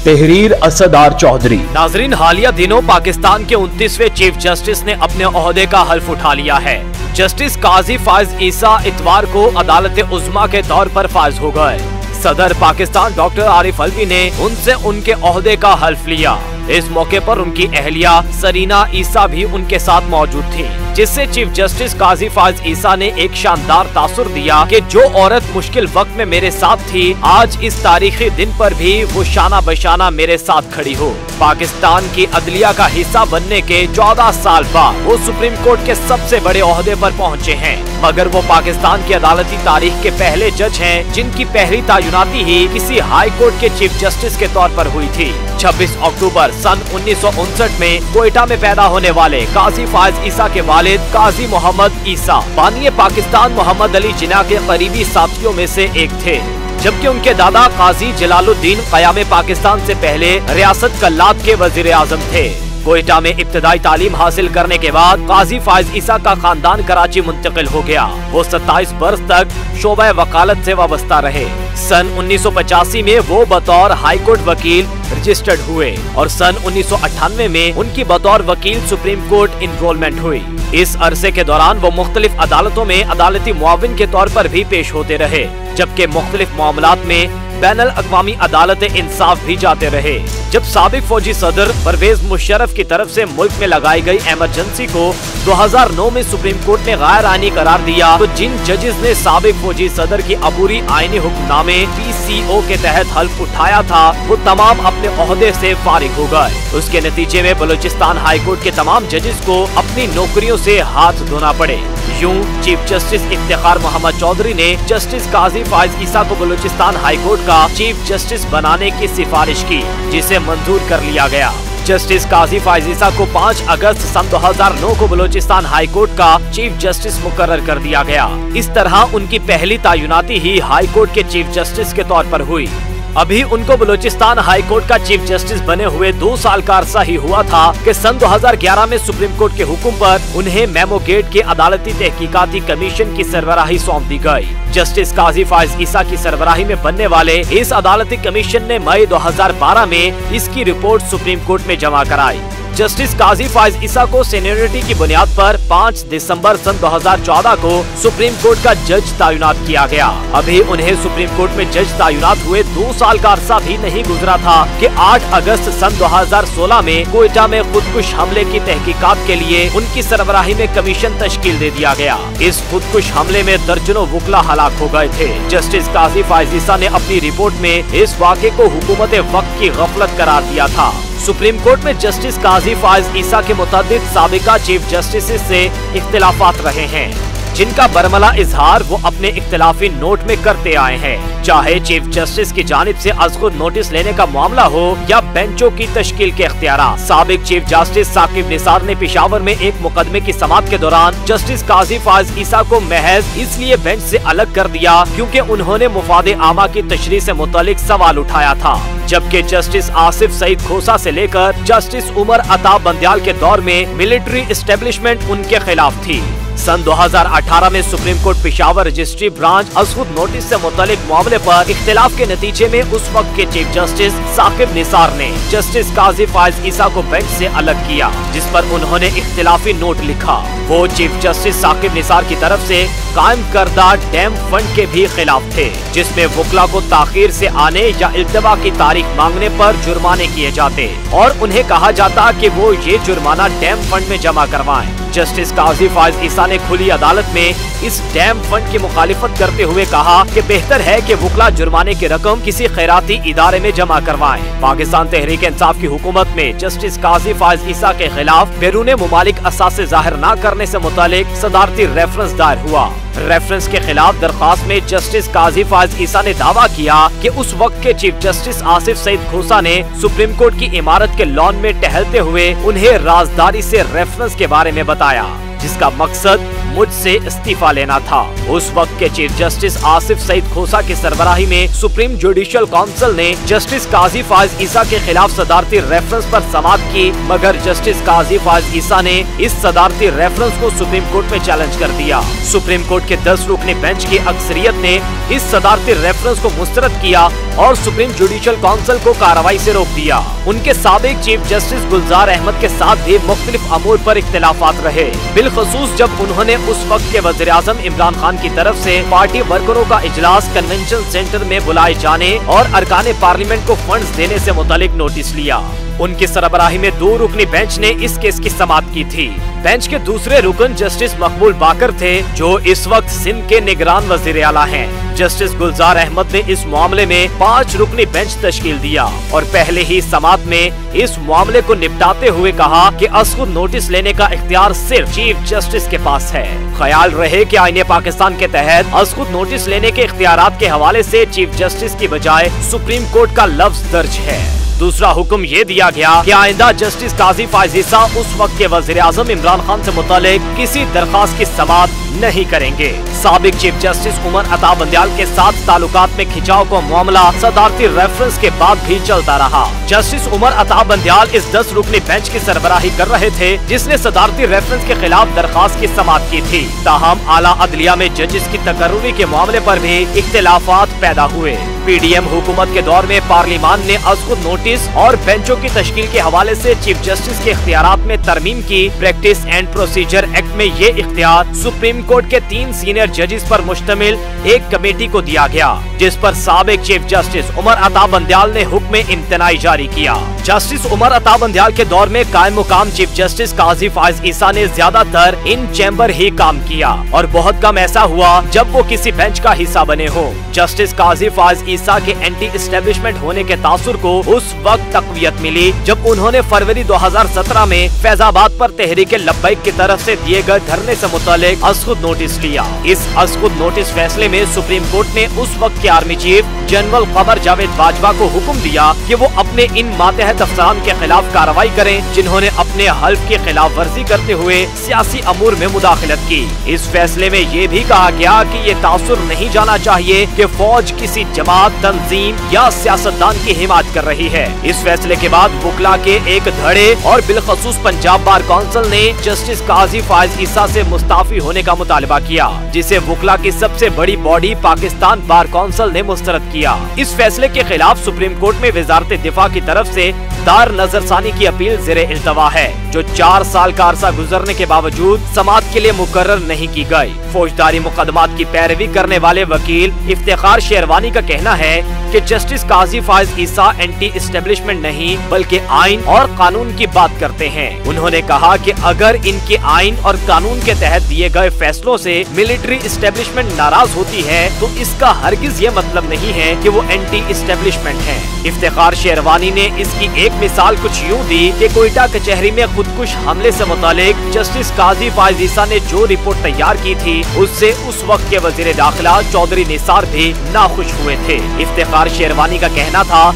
तहरीर असदार चौधरी। नाजरीन, हालिया दिनों पाकिस्तान के 29वें चीफ जस्टिस ने अपने ओहदे का हल्फ उठा लिया है। जस्टिस काजी फायज ईसा इतवार को अदालत उज़्मा के तौर पर फायज हो गए। सदर पाकिस्तान डॉक्टर आरिफ अलवी ने उनसे उनके ओहदे का हल्फ लिया। इस मौके पर उनकी अहलिया सरीना ईसा भी उनके साथ मौजूद थी, जिससे चीफ जस्टिस काजी फायज ईसा ने एक शानदार तासुर दिया कि जो औरत मुश्किल वक्त में मेरे साथ थी, आज इस तारीखी दिन पर भी वो शाना बशाना मेरे साथ खड़ी हो। पाकिस्तान की अदलिया का हिस्सा बनने के 14 साल बाद वो सुप्रीम कोर्ट के सबसे बड़े ओहदे पर पहुँचे हैं, मगर वो पाकिस्तान की अदालती तारीख के पहले जज हैं जिनकी पहली तैनाती ही किसी हाई कोर्ट के चीफ जस्टिस के तौर पर हुई थी। 26 अक्टूबर सन 1959 में कोयटा में पैदा होने वाले काजी फायज ईसा के वालिद काजी मोहम्मद ईसा बानिए पाकिस्तान मोहम्मद अली जिन्ना के करीबी साथियों में से एक थे, जबकि उनके दादा काजी जलालुद्दीन क़याम पाकिस्तान से पहले रियासत कल्लात के वजीर आजम थे। कोयटा में इब्तदाई तालीम हासिल करने के बाद काजी फायज ईसा का खानदान कराची मुंतकिल हो गया। वो 27 बरस तक शोबा वकालत से वाबस्ता रहे। सन 1985 में वो बतौर हाई कोर्ट वकील रजिस्टर्ड हुए और सन 1998 में उनकी बतौर वकील सुप्रीम कोर्ट इनरोलमेंट हुई। इस अरसे के दौरान वो मुख्तलिफ अदालतों में अदालती मुआविन के तौर पर भी पेश होते रहे, जबकि मुख्तलिफ मामलात में बैनुल अक़वामी अदालत इंसाफ भी जाते रहे। जब साबिक फौजी सदर परवेज मुशर्रफ की तरफ से मुल्क में लगाई गई इमरजेंसी को 2009 में सुप्रीम कोर्ट ने गैर आईनी करार दिया, तो जिन जजेस ने साबिक फौजी सदर की अबूरी आईनी हुक्मनामे PCO के तहत हल्फ उठाया था, वो तमाम अपने ओहदे से फारिग हो गए। उसके नतीजे में बलूचिस्तान हाई कोर्ट के तमाम जजेस को अपनी नौकरियों से हाथ धोना पड़े। यूं चीफ जस्टिस इफ्तिखार मोहम्मद चौधरी ने जस्टिस काजी फायज ईसा को बलूचिस्तान हाई कोर्ट का चीफ जस्टिस बनाने की सिफारिश की, जिसे मंजूर कर लिया गया। जस्टिस काजी फायज ईसा को 5 अगस्त सन 2009 को बलूचिस्तान हाई कोर्ट का चीफ जस्टिस मुकर्रर कर दिया गया। इस तरह उनकी पहली तैनाती ही हाई कोर्ट के चीफ जस्टिस के तौर पर हुई। अभी उनको बलूचिस्तान हाई कोर्ट का चीफ जस्टिस बने हुए 2 साल का अरसा ही हुआ था कि सन 2011 में सुप्रीम कोर्ट के हुक्म पर उन्हें मेमो गेट के अदालती तहकीकाती कमीशन की सरबराही सौंप दी गई। जस्टिस काजी फायज ईसा की सरबराही में बनने वाले इस अदालती कमीशन ने मई 2012 में इसकी रिपोर्ट सुप्रीम कोर्ट में जमा कराई। जस्टिस काजी फायज ईसा को सीनियरिटी की बुनियाद पर 5 दिसंबर सन 2014 को सुप्रीम कोर्ट का जज तैनात किया गया। अभी उन्हें सुप्रीम कोर्ट में जज तैनात हुए 2 साल का अरसा भी नहीं गुजरा था कि 8 अगस्त सन 2016 में कोयटा में खुदकुश हमले की तहकीकात के लिए उनकी सरबराही में कमीशन तश्कील दे दिया गया। इस खुदकुश हमले में दर्जनों वकला हलाक हो गए थे। जस्टिस काजी फायज ईसा ने अपनी रिपोर्ट में इस वाक़े को हुकूमत वक्त की गफलत करार दिया था। सुप्रीम कोर्ट में जस्टिस काजी फायज ईसा के मुतअद्दिद साबिका चीफ जस्टिस से इख्तिलाफात रहे हैं, जिनका बरमला इजहार वो अपने इख्तिलाफी नोट में करते आए हैं। चाहे चीफ जस्टिस की जानिब से अज़-खुद नोटिस लेने का मामला हो या बेंचों की तश्कील के इख्तियारात। साबिक चीफ जस्टिस साकिब निसार ने पेशावर में एक मुकदमे की समाअत के दौरान जस्टिस काजी फायज ईसा को महज इसलिए बेंच से अलग कर दिया क्योंकि उन्होंने मुफादे आमा की तशरीह से मुतालिक सवाल उठाया था, जबकि जस्टिस आसिफ सईद खोसा से लेकर जस्टिस उमर अता बंदयाल के दौर में मिलिट्री एस्टेब्लिशमेंट उनके खिलाफ थी। सन 2018 में supreme court Peshawar registry branch अज़-खुद नोटिस से मुतालिक मामले पर इख्तिलाफ के नतीजे में उस वक्त के चीफ जस्टिस साकिब निसार ने जस्टिस काजी फायज ईसा को बेंच से अलग किया, जिस पर उन्होंने इख्तिलाफी नोट लिखा। वो चीफ जस्टिस साकिब निसार की तरफ से कायम करदा डैम फंड के भी खिलाफ थे, जिसमें वकला को ताखीर से आने या इल्तवा की तारीख मांगने पर जुर्माने किए जाते और उन्हें कहा जाता कि वो ये जुर्माना डैम फंड में जमा करवाएं। जस्टिस काजी फायज ईसा ने खुली अदालत में इस डैम फंड की मुखालिफत करते हुए कहा कि बेहतर है कि वकला जुर्माने की रकम किसी खैराती इदारे में जमा करवाएं। पाकिस्तान तहरीक इंसाफ की हुकूमत में जस्टिस काजी फायज ईसा के खिलाफ बैरून मुमालिक असासे जाहिर न करने से मुतालिक सदारती रेफरेंस दायर हुआ। रेफरेंस के खिलाफ दरख्वास्त में जस्टिस काजी फायज ईसा ने दावा किया कि उस वक्त के चीफ जस्टिस आसिफ सईद खोसा ने सुप्रीम कोर्ट की इमारत के लॉन में टहलते हुए उन्हें राजदारी से रेफरेंस के बारे में बताया। जिसका मकसद मुझसे इस्तीफा लेना था। उस वक्त के चीफ जस्टिस आसिफ सईद खोसा की सरबराही में सुप्रीम जुडिशियल काउंसिल ने जस्टिस काजी फाइज ईसा के खिलाफ सदारती रेफरेंस पर समाअत की, मगर जस्टिस काजी फाइज ईसा ने इस सदारती रेफरेंस को सुप्रीम कोर्ट में चैलेंज कर दिया। सुप्रीम कोर्ट के 10 रुकनी बेंच की अक्सरियत ने इस सदारती रेफरेंस को मुस्तरद किया और सुप्रीम जुडिशियल काउंसिल को कार्रवाई से रोक दिया। उनके साबिक चीफ जस्टिस गुलजार अहमद के साथ भी मुख्तलिफ अमूर पर इख्तिलाफात रहे, बिलखसूस जब उन्होंने उस वक्त के वज़ीर आज़म इमरान खान की तरफ से पार्टी वर्करों का इजलास कन्वेंशन सेंटर में बुलाए जाने और अरकान पार्लियामेंट को फंड्स देने से मुतालिक नोटिस लिया। उनकी सरबराही में 2 रुकनी बेंच ने इस केस की समाअत की थी। बेंच के दूसरे रुकन जस्टिस मकबूल बाकर थे, जो इस वक्त सिंध के निगरान वज़ीर आला हैं। जस्टिस गुलजार अहमद ने इस मामले में 5 रुकनी बेंच तश्कील दिया और पहले ही समाअत में इस मामले को निपटाते हुए कहा कि असखुद नोटिस लेने का इख्तियार सिर्फ चीफ जस्टिस के पास है। ख्याल रहे कि आईने पाकिस्तान के तहत असखुद नोटिस लेने के इख्तियारात के हवाले से चीफ जस्टिस की बजाय सुप्रीम कोर्ट का लफ्ज दर्ज है। दूसरा हुक्म ये दिया गया कि आइंदा जस्टिस काजी फाइज ईसा उस वक्त के वज़ीर आज़म इमरान खान से मुतालिक किसी दरखास्त की समाअत नहीं करेंगे। साबिक चीफ जस्टिस उमर अता बंदियाल के साथ ताल्लुकात में खिंचाव का मामला सदारती रेफरेंस के बाद भी चलता रहा। जस्टिस उमर अता बंदियाल इस 10 रुकनी बेंच की सरबराही कर रहे थे, जिसने सदारती रेफरेंस के खिलाफ दरखास्त की समाअत की थी। ताहम आला अदलिया में जजेस की तकर्रुरी के मामले पर भी इख्तिलाफात पैदा हुए। PDM हुकूमत के दौर में पार्लियामान ने असखुद नोटिस और बेंचों की तश्कील के हवाले से चीफ जस्टिस के इख्तियारात में तरमीम की। प्रैक्टिस एंड प्रोसीजर एक्ट में ये इख्तियार सुप्रीम कोर्ट के 3 सीनियर जजेस पर मुश्तमिल एक कमेटी को दिया गया, जिस पर साबिक चीफ जस्टिस उमर अता बंदियाल ने हुक्म इम्तनाई जारी किया। जस्टिस उमर अता बंदियाल के दौर में कायम मुकाम चीफ जस्टिस काजी फाइज ईसा ने ज्यादातर इन चैम्बर ही काम किया और बहुत कम ऐसा हुआ जब वो किसी बेंच का हिस्सा बने हो। जस्टिस काजी फाइज ईसा के एंटी एस्टेब्लिशमेंट होने के तासुर को उस वक्त तकवीयत मिली जब उन्होंने फरवरी 2017 में फैजाबाद पर तहरीक लब्बैक की तरफ से दिए गए धरने से मुतालिक असखुद नोटिस लिया। इस असखुद नोटिस फैसले में सुप्रीम कोर्ट ने उस वक्त के army chief general Qamar Javed Bajwa को हुक्म दिया कि वो अपने इन मातहत अफसरान के खिलाफ कार्रवाई करें, जिन्होंने अपने हल्फ की खिलाफ वर्जी करते हुए सियासी अमूर में मुदाखलत की। इस फैसले में ये भी कहा गया कि ये तासुर नहीं जाना चाहिए कि फौज किसी जमात, तंजीम या सियासतदान की हिमायत कर रही है। इस फैसले के बाद वकला के एक धड़े और बिलखसूस पंजाब बार काउंसिल ने जस्टिस काजी फाइज ईसा से मुस्ताफी होने का मुतालबा किया, जिसे वकला की सबसे बड़ी बॉडी पाकिस्तान बार काउंसिल ने मुस्तरद किया। इस फैसले के खिलाफ सुप्रीम कोर्ट में वजारत दिफा की तरफ से दार नजरसानी की अपील ज़ेरे इल्तवा है, जो 4 साल का अरसा गुजरने के बावजूद समाअत के लिए मुकर्रर नहीं की गई। फौजदारी मुकदमात की पैरवी करने वाले वकील इफ्तिखार शेरवानी का कहना है कि जस्टिस काजी फाइज ईसा एंटी एस्टेब्लिशमेंट नहीं बल्कि आइन और कानून की बात करते हैं। उन्होंने कहा कि अगर इनके आइन और कानून के तहत दिए गए फैसलों से मिलिट्री एस्टेब्लिशमेंट नाराज होती है तो इसका हरगिज ये मतलब नहीं है कि वो एंटी एस्टेब्लिशमेंट हैं। इफ्तिखार शेरवानी ने इसकी एक मिसाल कुछ यूँ दी कि कोयटा कचहरी में खुदकुश हमले से मुतालिक जस्टिस काजी फाइज ईसा ने जो रिपोर्ट तैयार की थी उससे उस वक्त के वजीर दाखिला चौधरी निसार भी नाखुश हुए थे। इफ्तिखार शेरवानी का कहना था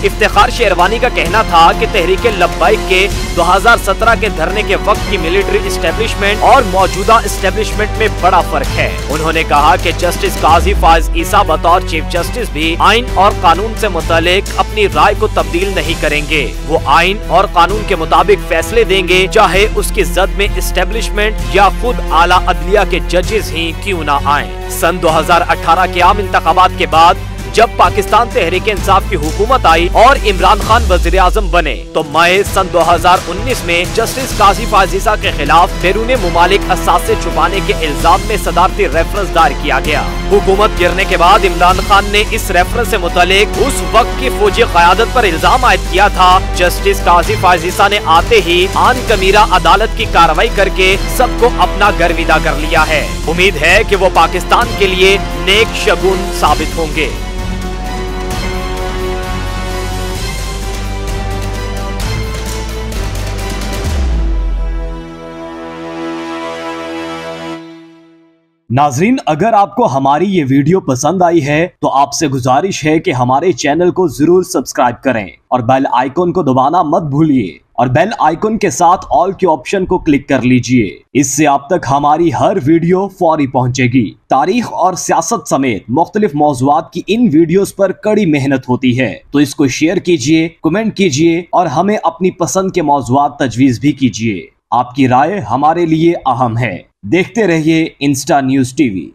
कि तहरीक लब्बैक के 2017 के धरने के वक्त की मिलिट्री एस्टेब्लिशमेंट और मौजूदा एस्टेब्लिशमेंट में बड़ा फर्क है। उन्होंने कहा कि जस्टिस काजी फाइज ईसा बतौर चीफ जस्टिस भी आइन और कानून से मुतालिक अपनी राय को तब्दील नहीं करेंगे। वो आइन और कानून के मुताबिक फैसले देंगे, चाहे उसकी जद में एस्टेब्लिशमेंट या खुद आला अदलिया के जजेस ही क्यों न आए। सन 2018 के आम इंतखाबात के बाद जब पाकिस्तान तहरीक इंसाफ की हुकूमत आई और इमरान खान वजीर आजम बने तो मई सन 2019 में जस्टिस काजी फाइज ईसा के खिलाफ बैरून मुमालिक असासे छुपाने के इल्जाम में सदारती रेफरेंस दायर किया गया। हुकूमत गिरने के बाद इमरान खान ने इस रेफरेंस से मुतालिक उस वक्त की फौजी क़यादत पर इल्जाम आयद किया था। जस्टिस काजी फाइज ईसा ने आते ही आन कमीरा अदालत की कार्रवाई करके सबको अपना गर्विदा कर लिया है। उम्मीद है कि वो पाकिस्तान के लिए नेक शगुन साबित होंगे। नाजरीन, अगर आपको हमारी ये वीडियो पसंद आई है तो आपसे गुजारिश है कि हमारे चैनल को जरूर सब्सक्राइब करें और बेल आइकन को दबाना मत भूलिए और बेल आइकन के साथ ऑल के ऑप्शन को क्लिक कर लीजिए। इससे आप तक हमारी हर वीडियो फौरी पहुंचेगी। तारीख और सियासत समेत मुख्तलिफ मौज़ूआत की इन वीडियोस पर कड़ी मेहनत होती है, तो इसको शेयर कीजिए, कमेंट कीजिए और हमें अपनी पसंद के मौज़ूआत तजवीज़ भी कीजिए। आपकी राय हमारे लिए अहम है। देखते रहिए इंस्टा न्यूज़ टीवी।